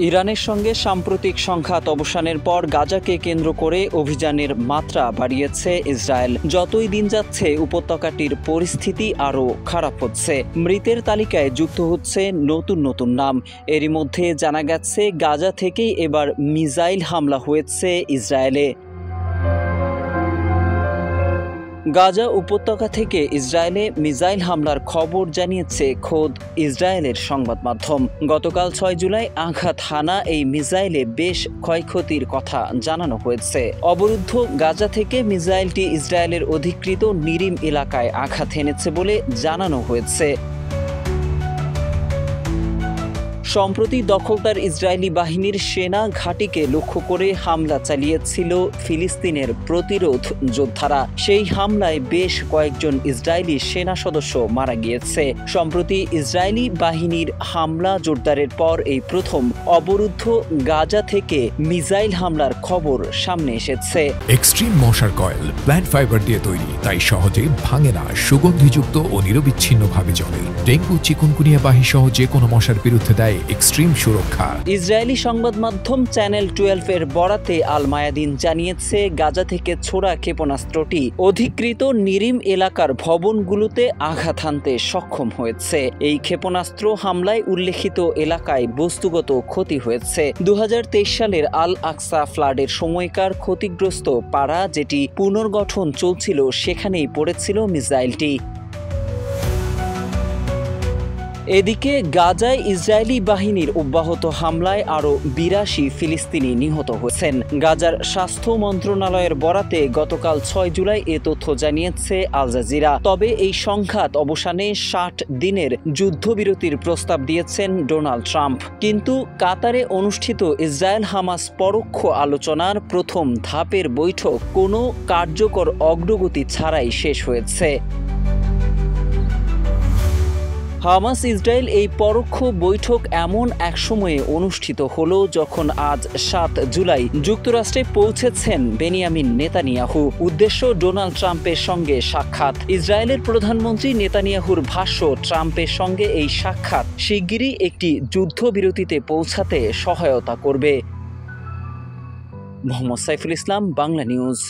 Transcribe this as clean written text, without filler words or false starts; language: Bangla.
ইরানের সঙ্গে সাম্প্রতিক সংঘাত অবসানের পর গাজাকে কেন্দ্র করে অভিযানের মাত্রা বাড়িয়েছে ইসরায়েল। যতই দিন যাচ্ছে উপত্যকাটির পরিস্থিতি আরও খারাপ হচ্ছে। মৃতের তালিকায় যুক্ত হচ্ছে নতুন নতুন নাম। এরই মধ্যে জানা গেছে গাজা থেকেই এবার মিসাইল হামলা হয়েছে ইসরায়েলে। গাজা উপত্যকা থেকে ইসরায়েলে মিসাইল হামলার খবর জানিয়েছে খোদ ইসরায়েলের সংবাদ মাধ্যম। গতকাল ৬ জুলাই আঘাত হানা এই মিসাইলে বেশ ক্ষয়ক্ষতির কথা জানানো হয়েছে। অবরুদ্ধ গাজা থেকে মিসাইলটি ইসরায়েলের অধিকৃত নিরিম এলাকায় আঘাত হেনেছে বলে জানানো হয়েছে। সম্প্রতি দখলদার ইসরায়েলি বাহিনীর সেনা ঘাঁটিকে লক্ষ্য করে হামলা চালিয়েছিল ফিলিস্তিনের প্রতিরোধ যোদ্ধারা। সেই হামলায় বেশ কয়েকজন ইসরায়েলি সেনা সদস্য মারা গিয়েছে। সম্প্রতি ইসরায়েলি বাহিনীর হামলা জোরদারের পর এই প্রথম অবরুদ্ধ গাজা থেকে মিসাইল হামলার খবর সামনে এসেছে। এক্সট্রিম মশার কয়েল প্ল্যান্ট ফাইবার দিয়ে তৈরি, তাই সহজে ভাঙে না, সুগন্ধিযুক্ত ও নিরবিচ্ছিন্নভাবে জ্বলে। ডেঙ্গু, চিকুনগুনিয়া বাহি সহ যে কোনো মশার বিরুদ্ধে দেয় এক্সট্রিম সুরক্ষা। ইসরায়েলি সংবাদ মাধ্যম চ্যানেল 12 এর বরাতে আল মায়াদিন জানিয়েছে গাজা থেকে ছোড়া ক্ষেপণাস্ত্রটি অধিকৃত নিরিম এলাকার ভবনগুলোতে আঘাত হানতে সক্ষম হয়েছে। এই ক্ষেপণাস্ত্র হামলায় উল্লেখিত এলাকায় বস্তুগত ক্ষতি হয়েছে। 2023 সালের আল আকসা ফ্লাডের সময়কার ক্ষতিগ্রস্ত পাড়া যেটি পুনর্গঠন চলছিল সেখানেই পড়েছিল মিসাইলটি। এদিকে গাজায় ইসরায়েলি বাহিনীর অব্যাহত হামলায় আরও 82 ফিলিস্তিনি নিহত হয়েছেন। গাজার স্বাস্থ্য মন্ত্রণালয়ের বরাতে গতকাল 6 জুলাই এ তথ্য জানিয়েছে আল জাজিরা। তবে এই সংঘাত অবসানে 60 দিনের যুদ্ধবিরতির প্রস্তাব দিয়েছেন ডোনাল্ড ট্রাম্প। কিন্তু কাতারে অনুষ্ঠিত ইসরায়েল হামাস পরোক্ষ আলোচনার প্রথম ধাপের বৈঠক কোনো কার্যকর অগ্রগতি ছাড়াই শেষ হয়েছে। হামাস ইসরায়েল এই পরোক্ষ বৈঠক এমন এক সময়ে অনুষ্ঠিত হলো যখন আজ 7 জুলাই যুক্তরাষ্ট্রে পৌঁছেছেন বেনিয়ামিন নেতানিয়াহু। উদ্দেশ্য ডোনাল্ড ট্রাম্পের সঙ্গে সাক্ষাৎ। ইসরায়েলের প্রধানমন্ত্রী নেতানিয়াহুর ভাষ্য, ট্রাম্পের সঙ্গে এই সাক্ষাৎ শিগগিরই একটি যুদ্ধবিরতিতে পৌঁছাতে সহায়তা করবে। মোহাম্মদ সাইফুল ইসলাম, বাংলা নিউজ।